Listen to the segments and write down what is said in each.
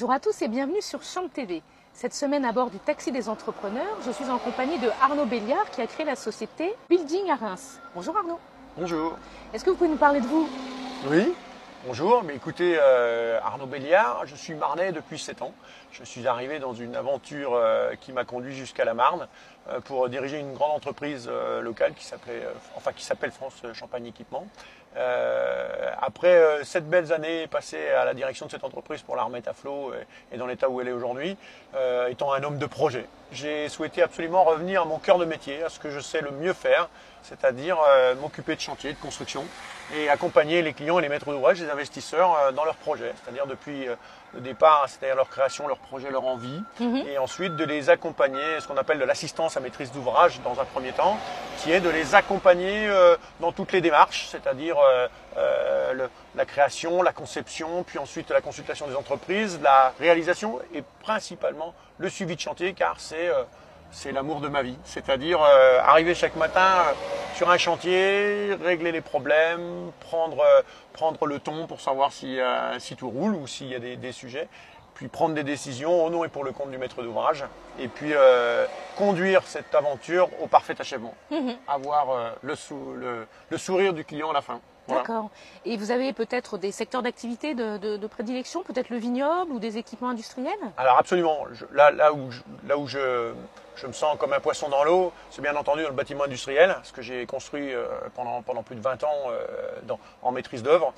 Bonjour à tous et bienvenue sur Champ TV. Cette semaine à bord du Taxi des entrepreneurs, je suis en compagnie de Arnaud Béliard qui a créé la société Building à Reims. Bonjour Arnaud. Bonjour. Est-ce que vous pouvez nous parler de vous? Oui, bonjour. Mais écoutez, Arnaud Béliard, je suis marnais depuis 7 ans. Je suis arrivé dans une aventure qui m'a conduit jusqu'à la Marne pour diriger une grande entreprise locale qui s'appelle France Champagne Équipement. Après 7 belles années passées à la direction de cette entreprise pour la remettre à flot et dans l'état où elle est aujourd'hui, étant un homme de projet, j'ai souhaité absolument revenir à mon cœur de métier, à ce que je sais le mieux faire, c'est-à-dire m'occuper de chantier, de construction et accompagner les clients et les maîtres d'ouvrage, les investisseurs dans leurs projets, c'est-à-dire depuis le départ, c'est-à-dire leur création, leur projet, leur envie, et ensuite de les accompagner, ce qu'on appelle de l'assistance à maîtrise d'ouvrage dans un premier temps, qui est de les accompagner dans toutes les démarches, c'est-à-dire la création, la conception, puis ensuite la consultation des entreprises, la réalisation et principalement le suivi de chantier, car c'est l'amour de ma vie, c'est-à-dire arriver chaque matin sur un chantier, régler les problèmes, prendre le ton pour savoir si tout roule ou s'il y a des sujets, puis prendre des décisions au nom et pour le compte du maître d'ouvrage, et puis conduire cette aventure au parfait achèvement, avoir le sourire du client à la fin. Voilà. D'accord. Et vous avez peut-être des secteurs d'activité de prédilection, peut-être le vignoble ou des équipements industriels? Alors absolument. Là où je me sens comme un poisson dans l'eau, c'est bien entendu dans le bâtiment industriel, ce que j'ai construit pendant plus de 20 ans en maîtrise d'œuvre.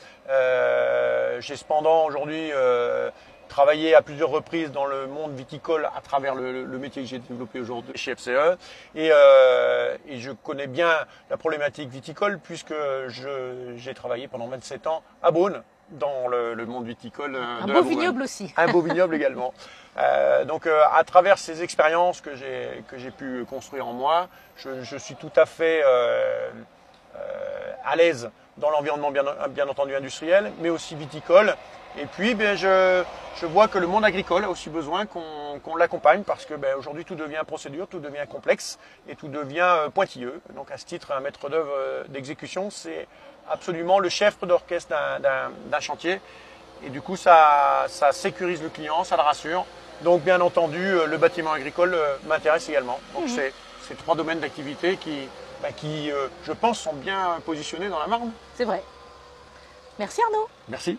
J'ai cependant aujourd'hui travaillé à plusieurs reprises dans le monde viticole à travers le métier que j'ai développé aujourd'hui chez FCE. Et je connais bien la problématique viticole puisque j'ai travaillé pendant 27 ans à Beaune dans le monde viticole. Un beau vignoble aussi. Un beau vignoble également. Donc à travers ces expériences que j'ai pu construire en moi, je suis tout à fait à l'aise dans l'environnement bien entendu industriel, mais aussi viticole. Et puis je vois que le monde agricole a aussi besoin qu'on l'accompagne parce que aujourd'hui tout devient procédure, tout devient complexe et tout devient pointilleux. Donc à ce titre, un maître d'œuvre d'exécution, c'est absolument le chef d'orchestre d'un chantier. Et du coup, ça sécurise le client, ça le rassure. Donc bien entendu, le bâtiment agricole m'intéresse également. Donc c'est 3 domaines d'activité qui, je pense, sont bien positionnés dans la Marne. C'est vrai. Merci Arnaud. Merci.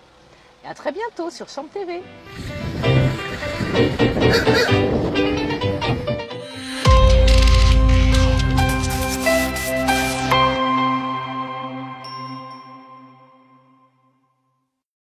Et à très bientôt sur Champ TV.